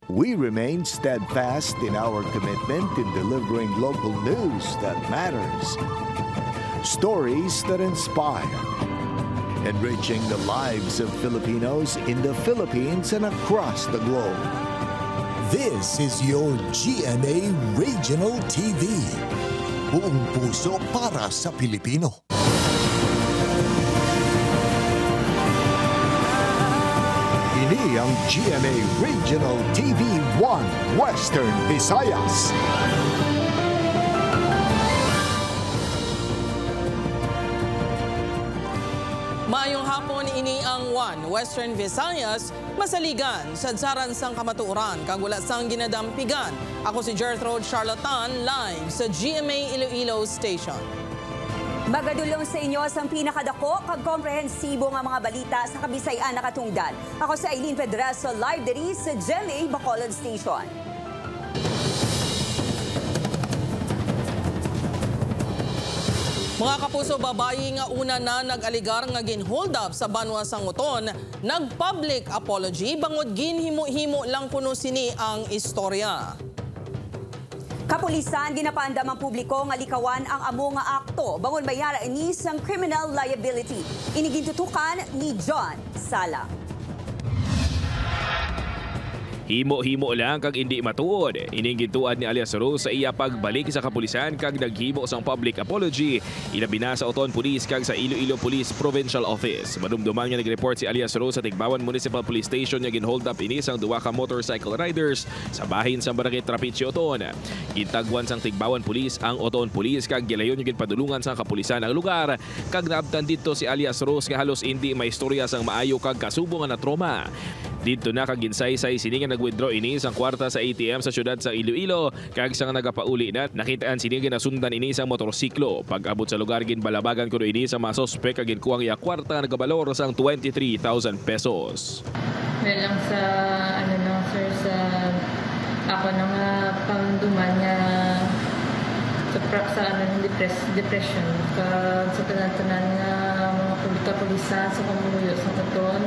We remain steadfast in our commitment in delivering local news that matters. Stories that inspire. Enriching the lives of Filipinos in the Philippines and across the globe. This is your GMA Regional TV. Buong puso para sa Pilipino. Ini ang GMA Regional TV 1 Western Visayas. Maayong hapon, ini ang 1 Western Visayas, masaligan, sadsaran sang kamatuoran, kag wala sang ginadampigan. Ako si Gertrude Charlatan, live sa GMA Iloilo Station. Magadulong sa inyo sang pinakadako kag komprehensibo nga mga balita sa Kabisayan na katungdan. Ako si Aileen Pedreso, live diri sa GMA Bacolod Station. Mga kapuso, babayi nga una na nag-aligar nga gin-hold up sa Banwa Sanguton, nag-public apology bangod ginhimo-himo lang kuno sini ang istorya. Kapulisan ginapaandam ang publiko nga likawan ang amo nga akto bangon bayara ini sang criminal liability. Inigintutukan ni John Sala. Himo-himo lang kag hindi matuod. Ining gintuad ni alias Rose sa iya pagbalik sa kapulisan kag naghimo sang public apology. Ilabi na sa Oton Police kag sa Iloilo Police Provincial Office. Madumduman nga nag-report si alias Rose sa Tigbawan Municipal Police Station nga ginhold up ini sang duwa ka motorcycle riders sa bahin sa Barangay Trapicio Oton. Gintagwan sang Tigbawan Police ang Oton Police kag gilayon yung ginpadulungan sa kapulisan ang lugar. Kag naabtan dito si alias Rose nga halos hindi may istorya sang maayo kag kasubo nga na trauma. Dito na kag ginsaysay sini nga nag-withdraw ini sang kwarta sa ATM sa syudad sa Iloilo kag sang nagapauli na nakitaan sini nga nasundan ini sang motorsiklo. Pag-abot sa lugar ginbalabagan kuno ini sa mga sospek kag ginkuwang iya kwarta nga nagabalor sang 23,000 pesos. Lang sa sir sa ako nang pangduman nga sa depression kag sa tanan nga mga pulisan sa pamumuyo sa katon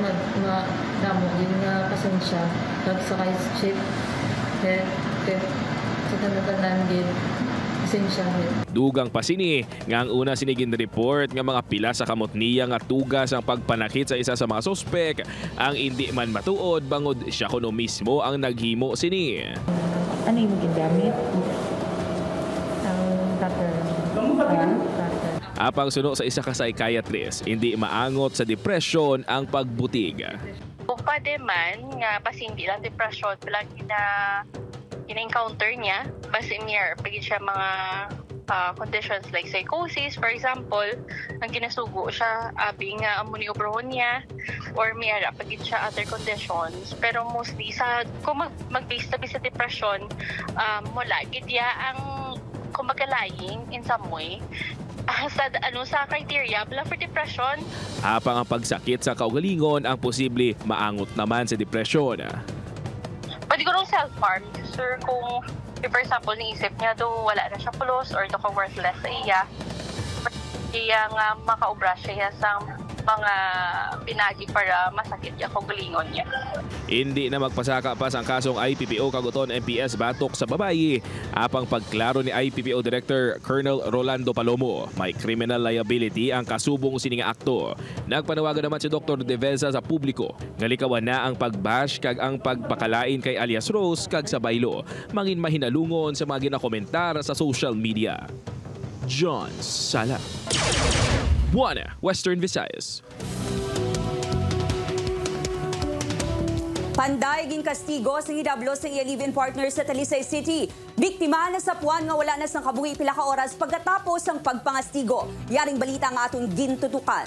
damo din nga pasensya kag sa kay chip sa tanan din pasensya. Dugang pa sini nga ang una sinigin report nga mga pila sa kamot niya nga tugas ang pagpanakit sa isa sa mga sospek ang hindi man matuod bangod siya kuno mismo ang naghimo sini. Ano yung ginamit? Apang suno sa isa ka psychiatrist, hindi maangot sa depression ang pagbutig. Pwede man nga basta hindi lang depression, palagi na ina-encounter niya, basta niya pagid siya mga conditions like psychosis, for example, ang ginasugo siya, abi nga amo ni obrohon niya, or mayara pagid siya other conditions. Pero mostly kung mag-base tabi sa depression, wala gid ya ang kumagalaying in some way. Sa criteria bala for depression. Apang ang pagsakit sa kaugalingon ang posible maangot naman sa depression. Pwede ko nung self-harm, sir, kung for example, niisip niya do wala na siya pulos or do ka worthless sa iya. Iya nga makaobra siya sa mga pinagi para masakit yung kaugalingon niya. Hindi na magpasaka pa ang kasong IPPO kaguton MPS batok sa babayi. Apang pagklaro ni IPPO Director Colonel Rolando Palomo, may criminal liability ang kasubong sining akto. Nagpanawagan naman si Dr. Deveza sa publiko. Ngalikawan na ang pagbash kag ang pagpakalain kay alias Rose kag sa baylo. Mangin mahinalungon sa mga ginakomentar sa social media. John Sala, 1 Western Visayas. Panday ginkastigo sa hidablo sa iya live-in partner sa Talisay City. Biktima na sa puwan nga wala na sang kabuhi pila ka oras pagkatapos ang pagpangastigo. Yaring balita nga atong gintutukan.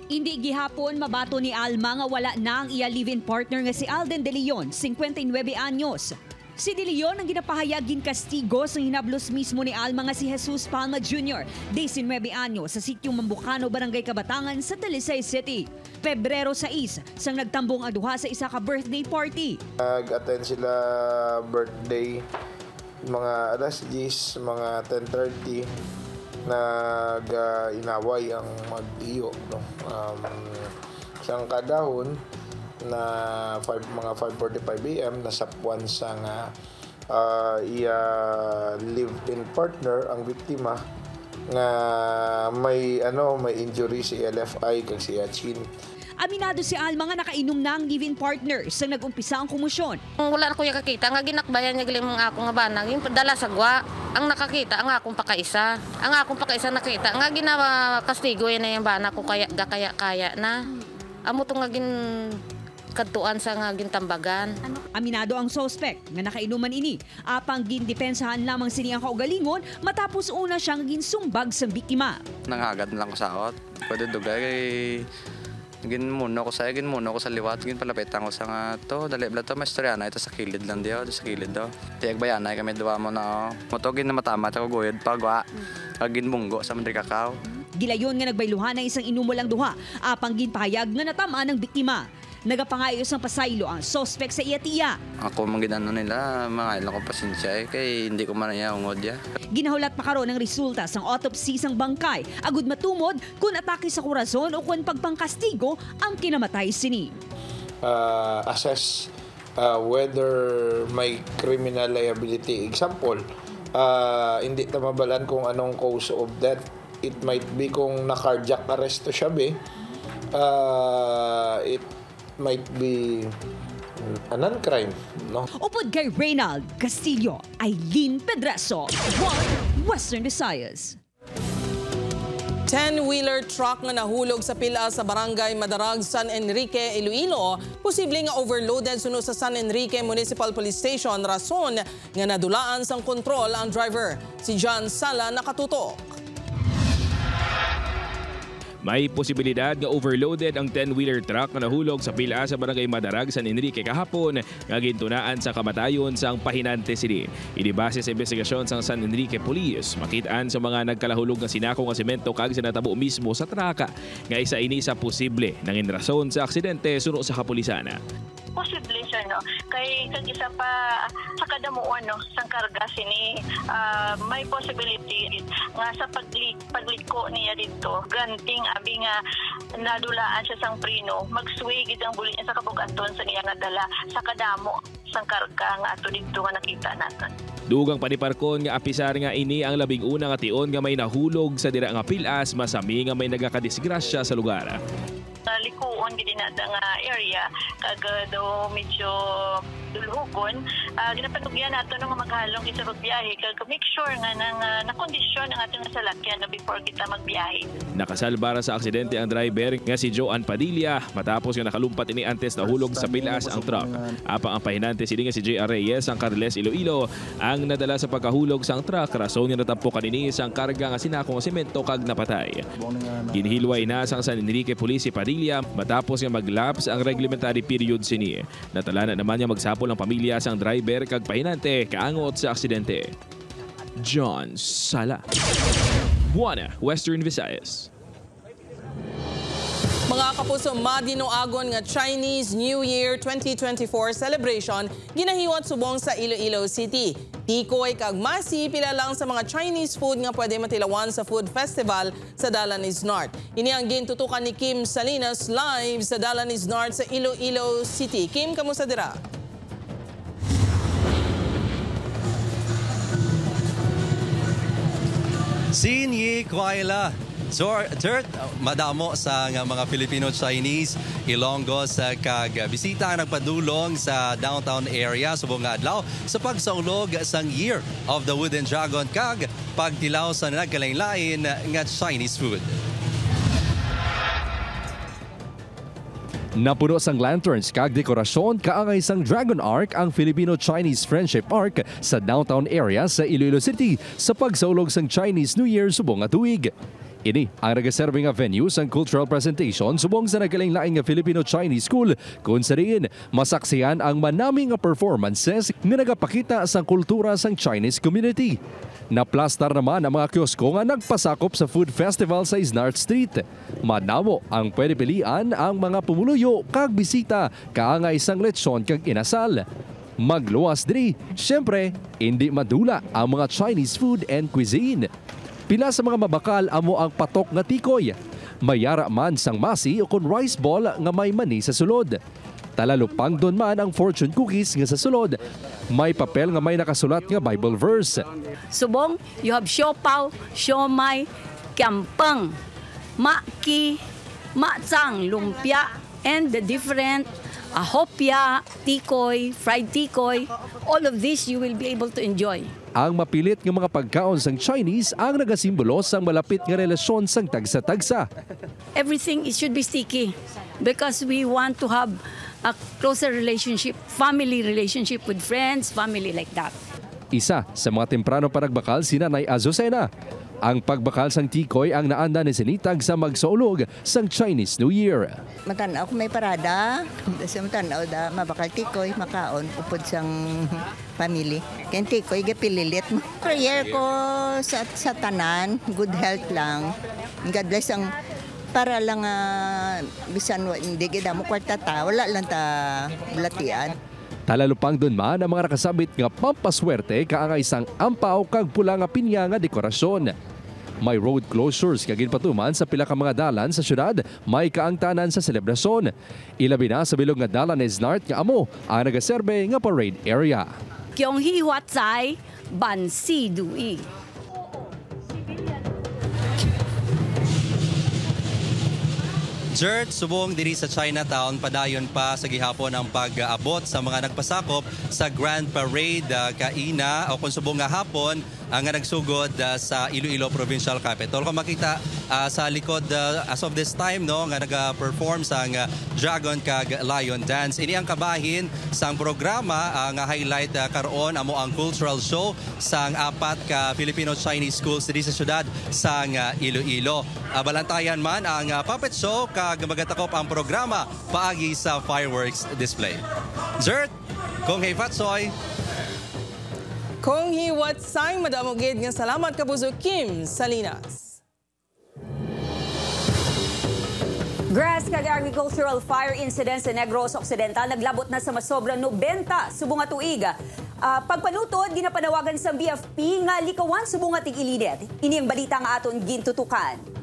Hindi gihapon mabato ni Alma nga wala na ang iya live-in partner nga si Alden De Leon, 59 anyos. Si De Leon ang ginapahayagin kastigo sa hinablos mismo ni Alma nga si Jesus Palma Jr., 19 anyos, sa sityong Mambucano, Barangay Kabatangan sa Talisay City. Pebrero 6, sang nagtambong ang duha sa isa ka birthday party. Nag-attend sila birthday mga alas 10, mga 10:30. Nag-inaway ang mag-iyo. No? Siyang kadahon na mga 5:45 AM nasa puwan sang live-in partner ang biktima nga may injury si LFI kag si Achin. Aminado si Alma nga nakainom na ang live-in partner sa nag-umpisa ang kumusyon. Wala na kuya kakita, nga ginakbayan niya galing mga ako nga banang, yung dala sa gwa, ang nakakita, ang akong pakaisa. Ang akong pakaisa nakita, nga ginawa kastigo yan na yung bana ko kaya na. Amo to nga kadtuan sa nga gintambagan. Aminado ang suspect nga nakainuman ini. Apang gindepensahan lamang sini ang kaugalingon matapos una siyang ginsumbag sa biktima. Nangagad lang ko sa ot. Pwede dugay ginmuno ko sa liwat, ginpalapitan ko sa nga to, dali bla to, may istorya na ito sa kilid lang diyo, sa kilid do. Tiyag bayanay kami duwa mo na motogin na matama, tako guyod pagwa, ginbunggo sa mandri kakao. Gilayon nga nagbayluhan ng isang inumulang duha, apang ginpahayag nga natama ng biktima. Nagapangayos ang pasaylo ang suspect sa iyatiya. Ako mangginano nila, mga ilang ko pasensya kay hindi ko man niya ungod ya. Ginahulat pa karon ang resulta sang autopsy sang bangkay. Agud matumod kung atake sa korazon o kung pagpangkastigo ang kinamatay sini. Assess whether may criminal liability. Example, hindi ta mabalan kung anong cause of death. It might be kung na-cardiac arrest to siya it might be a non-crime, no? Upod kay Reynald Castillo, Aileen Pedraso, Western Visayas. 10-wheeler truck nga nahulog sa pila sa barangay Madarag, San Enrique, Iloilo. Posible nga overloaded suno sa San Enrique Municipal Police Station. Rason nga nadulaan sang kontrol ang driver. Si John Sala nakatutok. May posibilidad nga overloaded ang 10-wheeler truck na nahulog sa pila sa barangay Madarag, San Enrique kahapon nga gintunaan sa kamatayon sang pahinante sini. Inibase sa investigasyon sang San Enrique Police, makitaan sa mga nagkalahulog nga sinako nga semento kag sa natabo mismo sa traka nga isa ini sa posible nangin rason sa aksidente suno sa kapulisana. Posible siya, no? Kay kag-isa pa sa kadamuan, no, sang karga sini, may possibility nga sa pagliko niya dito, ganting abi nga nadulaan siya sang preno, mag-sway gid ang buli niya sa kabugaton sa niya nga dala sa kadamo sang karga nga ato dito nga nakita naton. Dugang paniparkon nga apisar nga ini ang labing una nga tion nga may nahulog sa dira nga pilas, masami nga may nagakadisgrasya sa lugar. Likuon gid nada nga area kag do medyo dulhugon, ginapanugyan nato nga maghalong sa pagbiyahe kag make sure nga na kondisyon ang atong salakyan before kita magbiyahe. Nakasalbara sa aksidente ang driver nga si Joan Padilla matapos nga nakalumpat ini antes nahulog sa pilas ang truck. Apang ang pahinante sini nga si J.R. Reyes ang Carles Iloilo ang nadala sa pagkahulog sa ang truck, rason nga natampo kanini sang karga nga sinako nga semento kag napatay. Ginhilway na sang San Enrique Police si Padilla matapos nga maglaps ang reglementary period sini. Natala na naman nga magsapol ang pamilya sang driver kag pahinante kaangot sa aksidente. John Sala, Buana, Western Visayas. Mga kapuso, madinoagon nga Chinese New Year 2024 celebration ginahiwat subong sa Iloilo City. Tikoy kag masi pila lang sa mga Chinese food nga pwede matilawan sa food festival sa Dalanis North. Ini ang gintutukan ni Kim Salinas live sa Dalanis North sa Iloilo City. Kim, kamusta dira? Sinyi Kwaila. Dirt, madamo sa mga Filipino-Chinese Ilonggos kag bisita ang nagpadulong sa downtown area subong nga adlaw sa pagsaulog sang Year of the Wooden Dragon kag pagtilaw sa nagkalain-lain nga Chinese food. Napuno sang lanterns kag dekorasyon kaangay sang Dragon Arc ang Filipino-Chinese Friendship Arc sa downtown area sa Iloilo City sa pagsaulog sang Chinese New Year subong nga tuig. Ini ang nagaserve nga venue sang cultural presentation subong sa nagkalain-lain nga Filipino-Chinese School kung sa diin masaksihan ang manami nga performances nga nagapakita sang kultura sang Chinese community. Naplastar naman ang mga kiosko nga nagpasakop sa food festival sa Isnart Street. Madamo ang pwede pilian ang mga pumuluyo kag bisita kaangay sang lechon kag inasal. Magluwas diri, syempre, hindi madula ang mga Chinese food and cuisine. Pila sa mga mabakal amo ang patok nga tikoy. Mayara man sang masi o kon rice ball nga may mani sa sulod. Talalupang doon man ang fortune cookies nga sa sulod. May papel nga may nakasulat nga Bible verse. Subong, you have siopaw, siomay, kiampang, maki, matsang, lumpia, and the different hopya, tikoy, fried tikoy. All of this you will be able to enjoy. Ang mapilit nga mga pagkaon sang Chinese ang nagasimbolo sang malapit nga relasyon sang tagsa-tagsa. Everything should be sticky because we want to have a closer relationship, family relationship with friends, family like that. Isa sa mga temprano panagbakal si Nanay Azucena. Ang pagbakal sang tikoy ang naanda ni sinitag sa magsaulog sang Chinese New Year. Matanaw ko may parada, sa matanaw da mabakal tikoy, makaon, upod sang family. Kaya tikoy, gapililit mo. Prayer ko sa tanan, good health lang. God bless ang para lang bisan hindi kita mo kwarta ta, wala lang ta bulatian. Talalupang doon man ang mga nakasabit nga pampaswerte kaangay isang ampaw kag pula nga pinya nga dekorasyon. May road closures kagin patuman sa pila ka mga dalan sa syudad, may kaangtanan sa selebrasyon. Ilabi na sa bilog nga dalan ni Snart nga amo ang nagaserbe nga parade area. Kyong hiwat say bansi dui. Jert, subong diri sa Chinatown, padayon pa sa gihapon ang pag-abot sa mga nagpasakop sa Grand Parade kaina o kung subong nga hapon nga nagsugod sa Iloilo Provincial Capitol. Kung makita sa likod as of this time no nga naga-perform sang Dragon kag Lion Dance. Ini ang kabahin sang programa nga highlight karon amo ang cultural show sang 4 ka Filipino-Chinese schools diri sa syudad sang Iloilo. Balantayan man ang puppet show kag magatakop ang programa paagi sa fireworks display. Zert, Kong Hei Fatsoy. Kong hiwat say madamogid nga salamat kapuso Kim Salinas. Grass kag agricultural fire incident sa Negros Occidental naglabot na sa masobra 90 subong nga tuig. Pagpanutod ginapanawagan sa BFP nga likawan subong nga tig-ilinet. Ini ang balita nga aton gintutukan.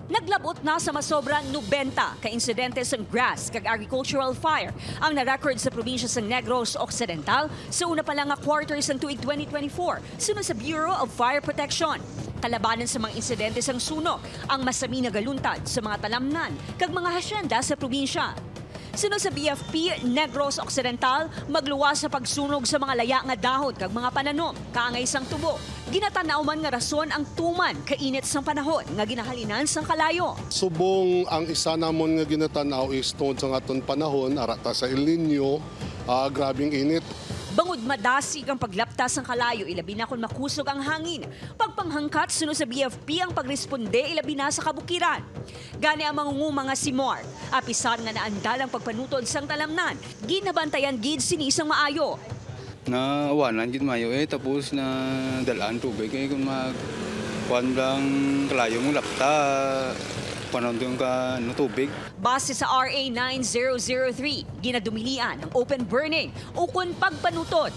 Naglabot na sa masobra 90 ka insidente sa grass kag agricultural fire ang na-record sa probinsya sa Negros Occidental sa una pa lang nga quarter sang tuig 2024 sunod sa Bureau of Fire Protection. Kalabanan sa mga insidente sang sunog ang masami na galuntad sa mga talamnan kag mga hasyenda sa probinsya. Sunod sa BFP, Negros Occidental, magluwas sa pagsunog sa mga laya nga dahon kag mga pananom, kaangay sang tubo. Ginatanaw man nga rason ang tuman kainit sang panahon nga ginahalinan sang kalayo. Subong ang isa namon nga ginatanaw is tungod sa aton panahon, arata sa El Nino, grabing init. Bangod madasig ang paglaptas ng kalayo, ilabi na kung makusog ang hangin. Pagpanghangkat, sunod sa BFP ang pagresponde, ilabi na sa kabukiran. Gani ang mangunguma nga si Moore. Apisan nga naandal ang pagpanutod sang talamnan. Ginabantayan gid sinisang maayo. Nawanan gid maayo tapos na dalaan tubig kung magkuan lang kalayo mo lapta. Panandong ka tubig. Base sa RA 9003, ginadumilian ang open burning o kung pagpanutod.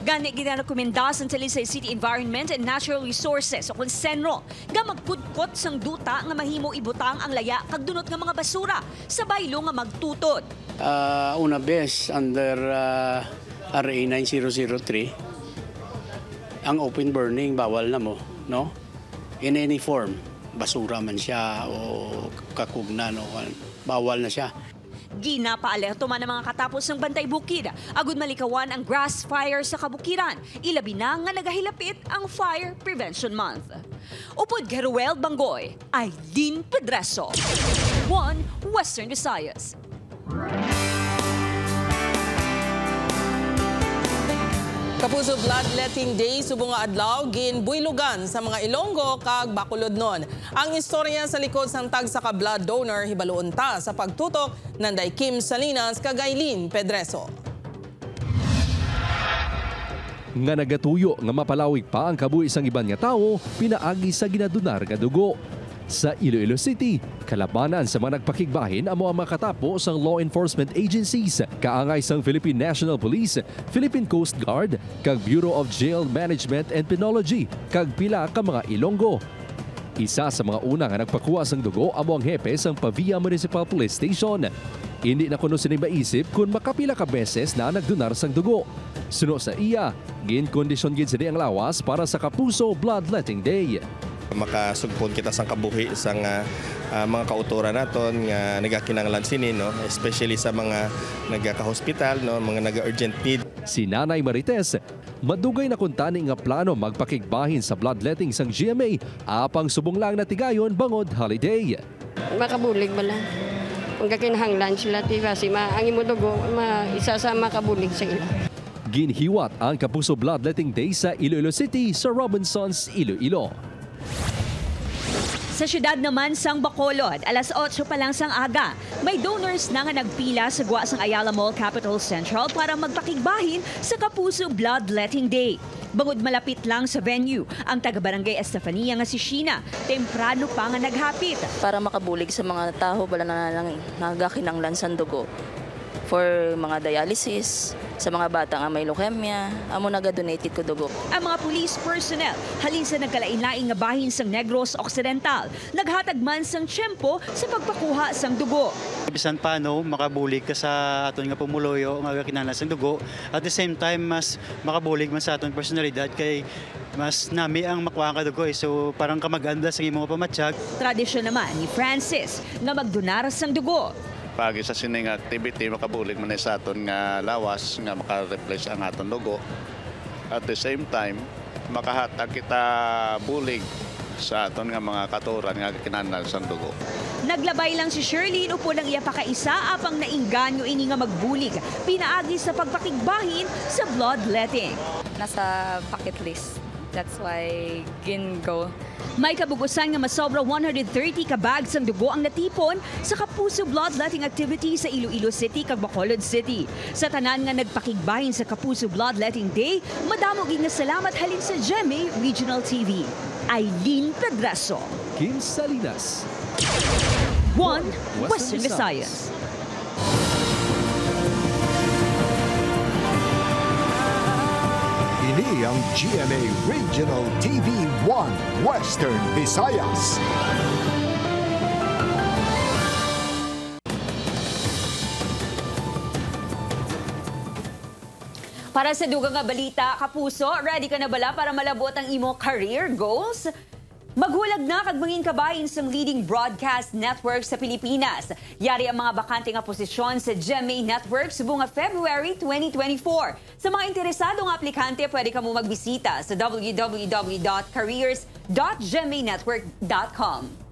Gani ginarekomenda sa Talisay City Environment and Natural Resources o kung SENRO nga magkudkot sang duta nga mahimo ibutang ang laya kag dunot nga mga basura sa baylo nga magtutod. Una bes under RA 9003 ang open burning bawal na mo, no? In any form. Basura man siya o kakugnan o bawal na siya. Ginapaalerto man ang mga katapos ng Bantay Bukid. Agud malikawan ang grass fire sa kabukiran. Ilabi na nga nagahilapit ang Fire Prevention Month. Upod Garuel Bangoy, Aileen Pedreso. 1 Western Visayas. Kapuso Bloodletting Day subong nga adlaw ginbuylugan sa mga Ilonggo kag Bacolodnon. Ang istorya sa likod sang tagsa ka blood donor hibaluon ta sa pagtutok nanday Kim Salinas kag Aileen Pedreso. Nga nagatuyo nga mapalawig pa ang kabuhi sang iban nga tawo pinaagi sa ginadunar nga dugo. Sa Iloilo City, kalabanan sa mga nagpakigbahin amo ang makatapo sang law enforcement agencies, kaangay sang Philippine National Police, Philippine Coast Guard, kag Bureau of Jail Management and Penology, kag pila ka mga Ilonggo. Isa sa mga una nga nagpakuha sang dugo amo ang hepe sang Pavia Municipal Police Station. Hindi na kuno sini maisip kung makapila ka beses na nagdonar sang dugo. Suno sa iya, gin-kondisyon gid sini ang lawas para sa Kapuso Bloodletting Day. Makasugpon kita sang kabuhi sang mga kauturan naton nga nagakinahanglan sini, no, especially sa mga nagaka-hospital, no, mga naga-urgent need. Si Nanay Marites, madugay na kuntani nga plano magpakigbahin sa bloodletting sang GMA apang subong lang na tigayon bangod holiday. Makabulig ba lang? Kung kakinahanglan sila, kasi ang imo dugo, isa sa makabulig sa ila. Ginhiwat ang Kapuso Bloodletting Day sa Iloilo City sa Robinsons, Iloilo. Sa syudad naman sang Bacolod, alas 8 pa lang sang aga, may donors na nga nagpila sa gwa sang Ayala Mall Capital Central para magpakigbahin sa Kapuso Bloodletting Day. Bangod malapit lang sa venue, ang taga-barangay Estefania nga si Sheena, temprano pa nga naghapit. Para makabulig sa mga tao wala na lang nagakinanglan sa dugo. For mga dialysis, sa mga bata nga may leukemia, amo naga-donated ko dugo. Ang mga police personnel, halin sa nagkalain-laing nga bahin sang Negros Occidental, naghatag man sang tiyempo sa pagpakuha sang dugo. Bisan paano, makabulig ka sa aton nga pumuloyo, nga kinahanglan sang dugo. At the same time, mas makabulig man sa aton personalidad kay mas nami ang makuha ka dugo. So parang kamaganda sa imong pamatsyag. Tradisyon naman ni Francis nga magdonar sang dugo. Pagi sa sining activity, makabulig man sa aton nga lawas nga maka-replace ang aton dugo. At the same time, makahatag kita bulig sa aton nga mga katuran nga kinahanglan sa dugo. Naglabay lang si Shirley upo ng iya pakaisa apang nainganyo ini nga magbulig. Pinaagi sa pagpakigbahin sa bloodletting. Nasa bucket list. That's why gin-go. May kabugusan nga masobra 130 ka bags ang dugo ang natipon sa Kapuso Bloodletting activity sa Iloilo City kag Bacolod City. Sa tanan nga nagpakigbahin sa Kapuso Bloodletting Day, madamo gid nga salamat halin sa GMA Regional TV. Aileen Pedraso, Kim Salinas, 1 Western Visayas. Ini ang GMA Regional TV 1 Western Visayas. Para sa dugang nga balita, Kapuso, ready ka na bala para malabot ang imo career goals? Maghulag na kag mangin kabahin sa leading broadcast network sa Pilipinas. Yari ang mga bakante nga posisyon sa GMA Network subong nga February 2024. Sa mga interesadong aplikante, pwede ka mo magbisita sa www.careers.gmanetwork.com.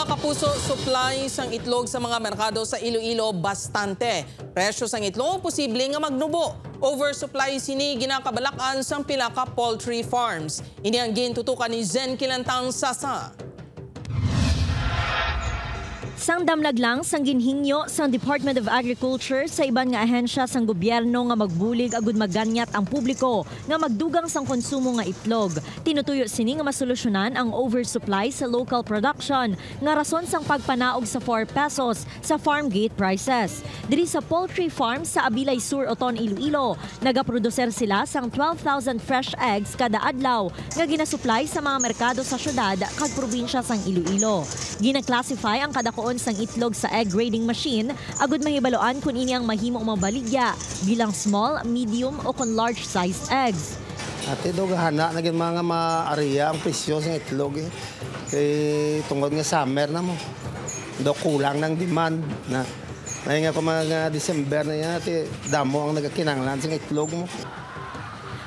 Kapuso, supply sang itlog sa mga merkado sa Iloilo bastante. Presyo sang itlog posible nga magnubo. Oversupply sini ginakabalakan sang pila ka poultry farms. Ini ang gintutukan ni Zen Kilantang Sasa. Sang damlag lang sang ginhingyo sang Department of Agriculture sa iban nga ahensya sang gobyerno nga magbulig agud maganyat ang publiko nga magdugang sang konsumo nga itlog. Tinutuyo sini nga masolusyonan ang oversupply sa local production nga rason sang pagpanaog sa 4 pesos sa farm gate prices. Diri sa poultry farm sa Abilay Sur, Oton, Iloilo, nagaproduser sila sang 12,000 fresh eggs kada adlaw nga ginasupply sa mga merkado sa syudad kag probinsya sang Iloilo. Gina-classify ang kada sang itlog sa egg grading machine agud mahibaloan kung ini ang mahimong mabaligya bilang small, medium o kung large sized eggs. Ate dogahana naging mga maariya ang presyo sa itlog eh. Kay tungod nga summer na mo. Do kulang ng demand na. Nay nga ko mga December na yan ate damo ang nagakinanglan sa itlog mo.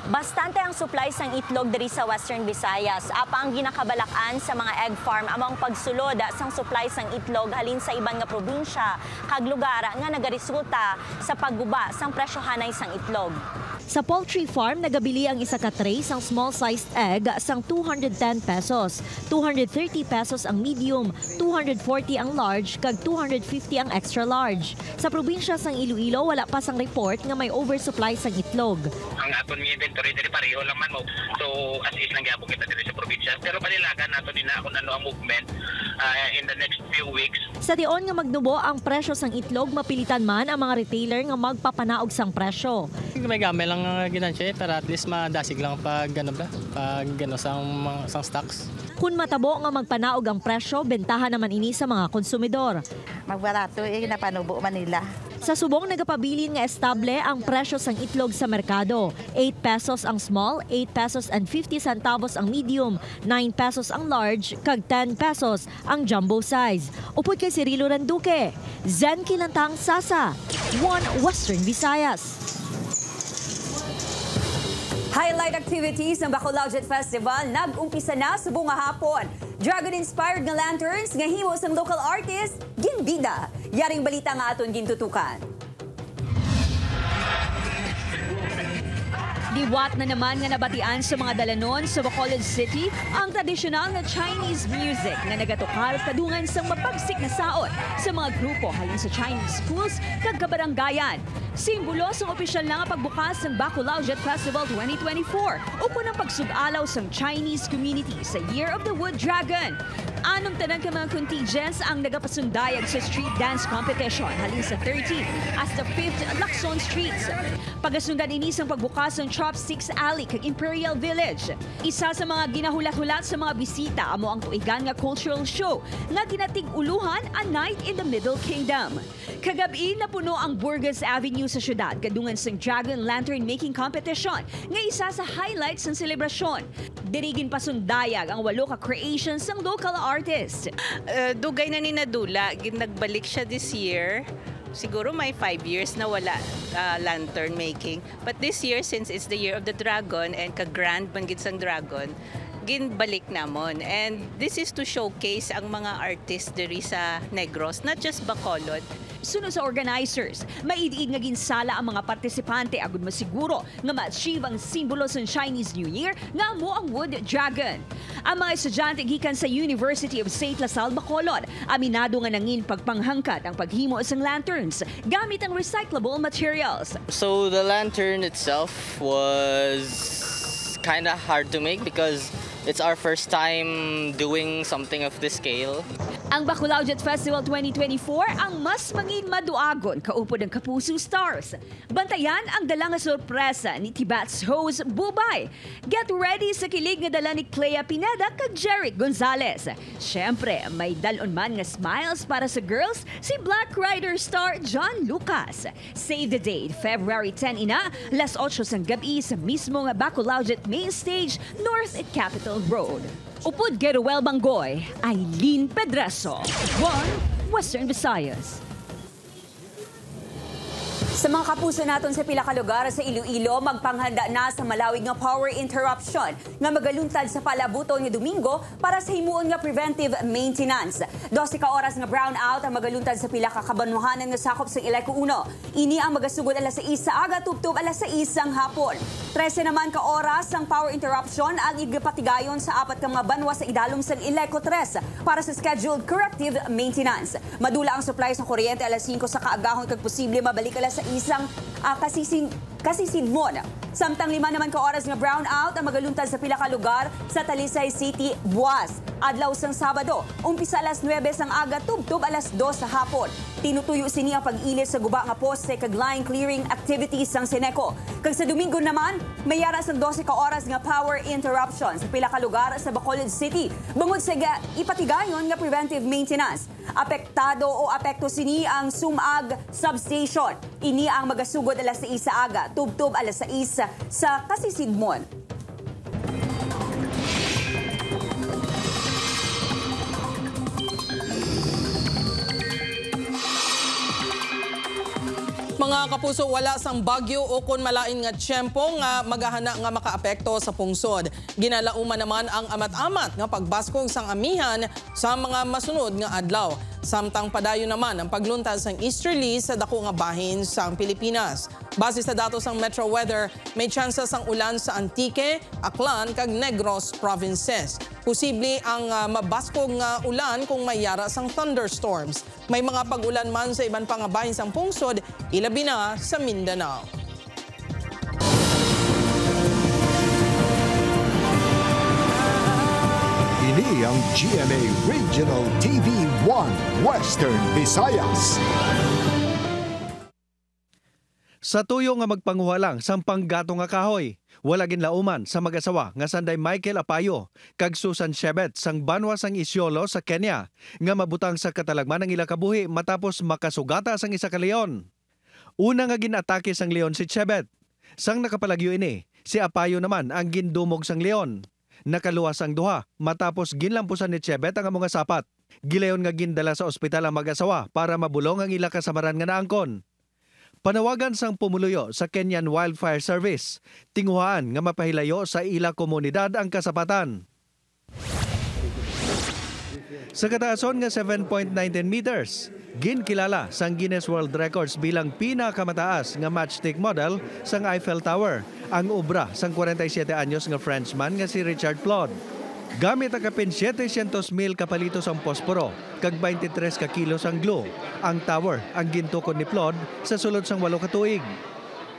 Bastante ang supply sang itlog diri sa Western Visayas. Apa ang ginakabalakan sa mga egg farm among pagsulod sang supply sang itlog halin sa iban nga probinsya kag lugar nga nagaresulta sa pagguba sang presyohanay sang itlog. Sa poultry farm, nagabili ang isa ka tray sang small-sized egg sang 210 pesos, 230 pesos ang medium, 240 ang large, kag 250 ang extra large. Sa probinsya sang Iloilo, wala pa sang report nga may oversupply sang itlog. Ang aton nga inventory diri pareho lang man mo. So as is nang gyapon kita diri sa probinsya. Pero panilagan nato din na kung ano ang movement in the next few weeks. Sa tion nga magnubo ang presyo sang itlog, mapilitan man ang mga retailer nga magpapanaog sang presyo. May gamay lang ginansya para at least madasig lang pag sang stocks. Kung matabo nga magpanaog ang presyo, bentahan naman ini sa mga konsumidor. Magbarato napanubo Manila. Sa subong nagapabilin nga estable ang presyo sang itlog sa merkado. 8 pesos ang small, 8 pesos and 50 centavos ang medium, 9 pesos ang large, kag 10 pesos ang jumbo size. Upod kay Cirilo Randuque, Zen Kilantang Sasa, 1 Western Visayas. Highlight activities ng Bacolao Jet Festival nag-umpisa na sa bunga hapon. Dragon-inspired nga lanterns nga himo sang local artist, ginbida. Yaring balita nga aton gintutukan. Diwat na naman nga nabatian sa mga dalanon sa Bacolod City ang tradisyonal na Chinese music na nagatukar kadungan sa mapagsik na saot sa mga grupo halin sa Chinese schools kag kabaranggayan. Simbolo sa opisyal na nga pagbukas ng Bacolao Jet Festival 2024 upon ang pagsugalaw sa Chinese community sa Year of the Wood Dragon. Anong tanan ka mga contingents ang nagapasundayag sa street dance competition halin sa 30 as the 5th Lacson Streets. Pagasundan ini sang pagbukas ng Chopsticks Alley kag Imperial Village. Isa sa mga ginahulat-hulat sa mga bisita amo ang tuigan nga cultural show nga ginatig-uluhan A Night in the Middle Kingdom. Kagabi na puno ang Burgos Avenue sa syudad kadungan sang Dragon Lantern Making Competition nga isa sa highlights ng selebrasyon. Dirigin pasundayag ang 8 ka creations ng local artist. Dugay na ni Nadula, nagbalik siya this year. Siguro may 5 years na wala lantern making. But this year, since it's the Year of the Dragon and ka-grand man gid sang dragon, ginbalik namon. And this is to showcase ang mga artists diri sa Negros, not just Bacolod. Sunod sa organizers, maidiid nga ginsala ang mga partisipante agud masiguro nga ma-achieve ang simbolo sa Chinese New Year nga amo ang Wood Dragon. Ang mga estudyante gikan sa University of St. Lasal, Bacolod, aminado nga nangin pagpanghangkat ang paghimo sang lanterns gamit ang recyclable materials. So the lantern itself was kind of hard to make because it's our first time doing something of this scale. Ang Bacolao Jet Festival 2024 ang mas mangin maduagon kaupod ng Kapuso Stars. Bantayan ang dala nga sorpresa ni Tibat's host Bubay. Get ready sa kilig nga dala ni Clea Pineda kag Jeric Gonzalez. Siyempre, may dalon man nga smiles para sa girls si Black Rider star John Lucas. Save the date, February 10 ina, 8:00 sang gabi sa mismo nga Bacolao Jet Main Stage, North Capitol Road. Upod Geruel Banggoy, Aileen Pedraso, 1 Western Visayas. Sa mga kapuso naton sa pila ka lugar sa Iloilo, magpanghanda na sa malawig nga power interruption nga magaluntad sa palabuton nga Domingo para sa himuon nga preventive maintenance. 12 ka oras nga brownout ang magaluntad sa pila ka kabanwahanan nga sakop sa Ileco 1. Ini ang magasugod alas 6 sa aga tubtob alas 6 sang hapon. 13 naman ka oras ang power interruption ang igapatigayon sa 4 ka mga banwa sa idalom sa Ileco 3 para sa scheduled corrective maintenance. Madula ang supply sa kuryente alas 5 sa kaagahon kag posible mabalik alas sa isang kasisidmon. Samtang 5 naman ka oras nga brownout ang magaluntad sa pila ka lugar sa Talisay City, Buas. Adlaw sang Sabado, umpisa alas 9 sang aga tubtob alas 2 sa hapon. Tinutuyo sini ang pag-ilis sa guba nga poste kag line clearing activities sang Seneco. Kag sa Domingo naman, mayara sang 12 ka oras nga power interruption sa pila ka lugar sa Bacolod City. Bangod sa ipatigayon nga preventive maintenance. Apektado o apekto sini ang Sumag substation. Ini ang magasugod alas 6 sa aga, tubtob alas 6 sa Kasisidmon. Mga kapuso, wala sang bagyo o kun malain nga tiyempo nga magahana nga makaapekto sa pungsod. Ginalauman naman ang amat-amat nga pagbaskog sang amihan sa mga masunod nga adlaw. Samtang padayon naman ang pagluntas ng easterly sa dako nga bahin sa Pilipinas. Base sa datos ng Metro Weather, may tsansa sang ulan sa Antique, Aklan kag Negros provinces. Posible ang mabaskog nga ulan kung may yara sang thunderstorms. May mga pag-ulan man sa iban pang bahin sang pungsod, ilabi na sa Mindanao. Ini ang GMA Regional TV 1 Western Visayas. Sa tuyo nga magpanguha lang sampang gato nga kahoy, wala ginlauman sa mag-asawa nga sanday Michael Apayo kag Susan Shebet sang banwa sang Isiolo sa Kenya nga mabutang sa katalagman ng ila kabuhi matapos makasugata sang isa ka leon. Una nga ginatake sang leon si Shebet. Sang nakapalagyo ini, si Apayo naman ang gindumog sang leon. Nakaluwas ang duha matapos ginlampusan ni Shebet ang mga sapat. Gilayon nga gindala sa ospital ang mag-asawa para mabulong ang ila kasamaran nga naangkon. Panawagan sang pumuluyo sa Kenyan Wildfire Service, tinguhaan nga mapahilayo sa ila komunidad ang kasapatan. Sa kataason nga 7.19 meters, ginkilala sang Guinness World Records bilang pinakamataas nga matchstick model sang Eiffel Tower, ang obra sang 47 anyos nga Frenchman nga si Richard Claude. Gamit ang kapin 700,000 kapalitos ang posporo, kag 23 ka kilos ang glue. Ang tower ang gintukod ni Claude sa sulod sang 8 ka tuig.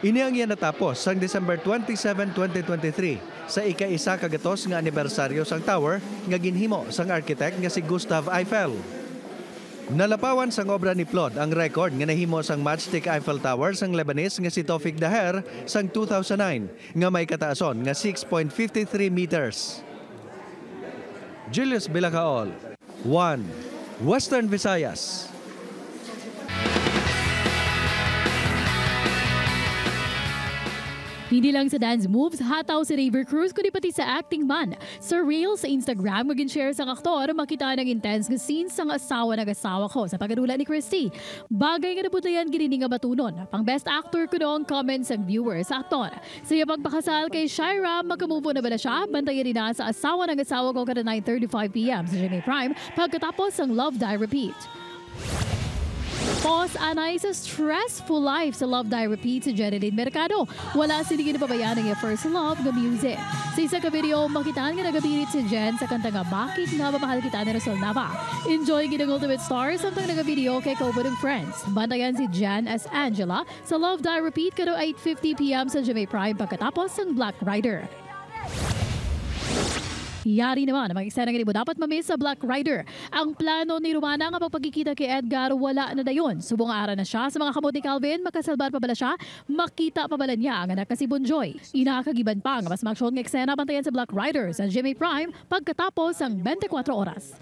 Ini ang yan natapos sang December 27, 2023 sa ika-1 kagatos nga anibersaryo sang tower nga ginhimo sang architect nga si Gustave Eiffel. Nalapawan sang obra ni Claude ang record nga nahimo sang matchstick Eiffel Tower sang Lebanese nga si Tawfiq Daher sang 2009 nga may kataason nga 6.53 meters. Julius Bilacaol, 1 Western Visayas. Hindi lang sa dance moves, hataw si Raver Cruz kundi pati sa acting man. Sa Reels sa Instagram, mag-share sa aktor, makita ng intense nga scenes sang asawa ko sa pagkadula ni Christy. Bagay nga nabudlayan gini nga batunon. Pang best actor ko noong comments ang viewers sa aktor. Sa iya pagpakasal kay Shira, magkamove na ba na siya? Bantayan rin na sa asawa ko kada 9:35 p.m. sa GMA Prime pagkatapos ang Love Die Repeat. Pause anay sa stressful life sa Love Die Repeat sa Jeneline Mercado. Wala sila ginapabayaan ng first love ng music. Sa isa ka video, makitaan nga nagabirit si Jen sa kanta nga Bakit Nga Ba Mahal Kita ni Rosal Nava. Enjoy ginang Ultimate Stars samtang nagavideo kay Kobo ng Friends. Bantayan si Jen as Angela sa Love Die Repeat kada 8:50 p.m. sa GMA Prime pagkatapos ng Black Rider. Yari naman ang mga eksena nga dapat mamiss sa Black Rider. Ang plano ni Romana nga pagpagkikita kay Edgar wala na dayon. Subong ara na siya sa mga kamot ni Calvin, makasalbar pa bala siya, makita pa bala niya ang anak na si Bonjoy. Inakagiban pa nga mas maksyon ng eksena bantayan sa Black Rider sa GMA Prime pagkatapos ang 24 oras.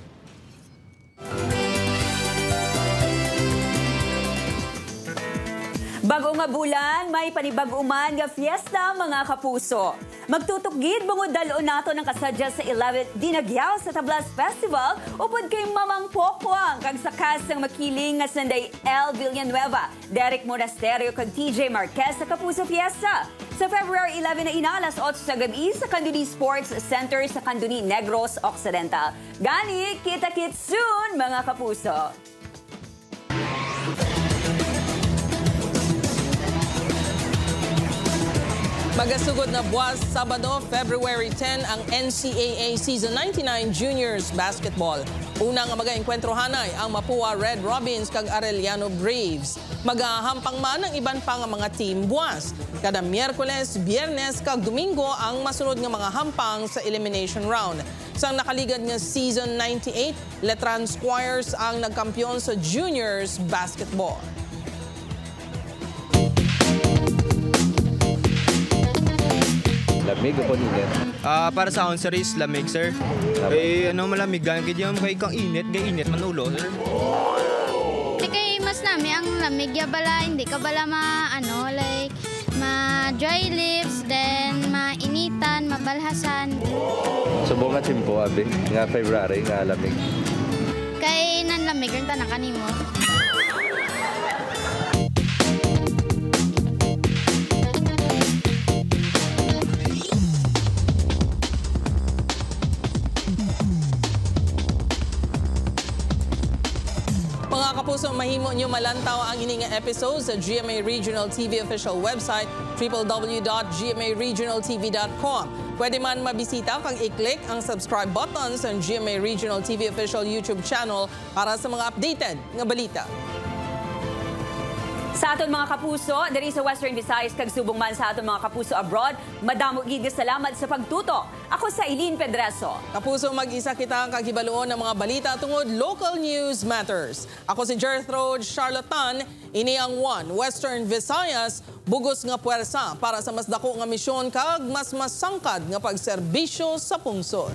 Bago nga bulan, may panibag-uman nga fiesta mga kapuso. Magtutukgid bungod dalon nato ng kasadya sa 11th Dinagyaw sa Tablas Festival upod kay Mamang Pokwang kag sakas ng makiling nga Sunday El Villanueva, Derek Monasterio kag TJ Marquez sa Kapuso Fiesta. Sa February 11 na inalas 8 sa gabi sa Kanduni Sports Center sa Kanduni, Negros Occidental. Gani, kita-kits soon mga kapuso! Magasugod na buwas Sabado, February 10 ang NCAA Season 99 Juniors Basketball. Unang mag-enkwentruhanay ang Mapua Red Robins kag Arellano Braves. Magahampang man ang iban pang mga team buwas. Kada Miyerkules, Biyernes kag Domingo ang masunod nga mga hampang sa elimination round. Sang nakaligad nga Season 98, Letran Squires ang nagkampiyon sa Juniors Basketball. Lamig o init? Para sa akong sir is lamig, sir. Eh, malamig ganyan kaya kay kang init, init manulo, sir. Kay mas nami ang lamig ya bala, hindi ka bala ma-dry lips, then mainitan, mabalhasan. Subong nga timpo, abi, nga February, nga lamig. Kay nanlamig rin tanang kanimo. mahimo nyo malantaw ang ining episode sa GMA Regional TV official website www.gmaregionaltv.com. Pwede man mabisita kung i-click ang subscribe button sa GMA Regional TV official YouTube channel para sa mga updated nga balita. Sa aton mga kapuso, diri sa Western Visayas kag subong man sa aton mga kapuso abroad, madamo gid nga salamat sa pagtuto. Ako sa Eileen Pedreso. Kapuso, mag-isa kita kag hibaluon ng mga balita tungod local news matters. Ako si Gertrude Charlatan, ini ang One Western Visayas, bugos nga puwersa para sa mas dako nga misyon kag mas masangkad nga pagserbisyo sa pungsod.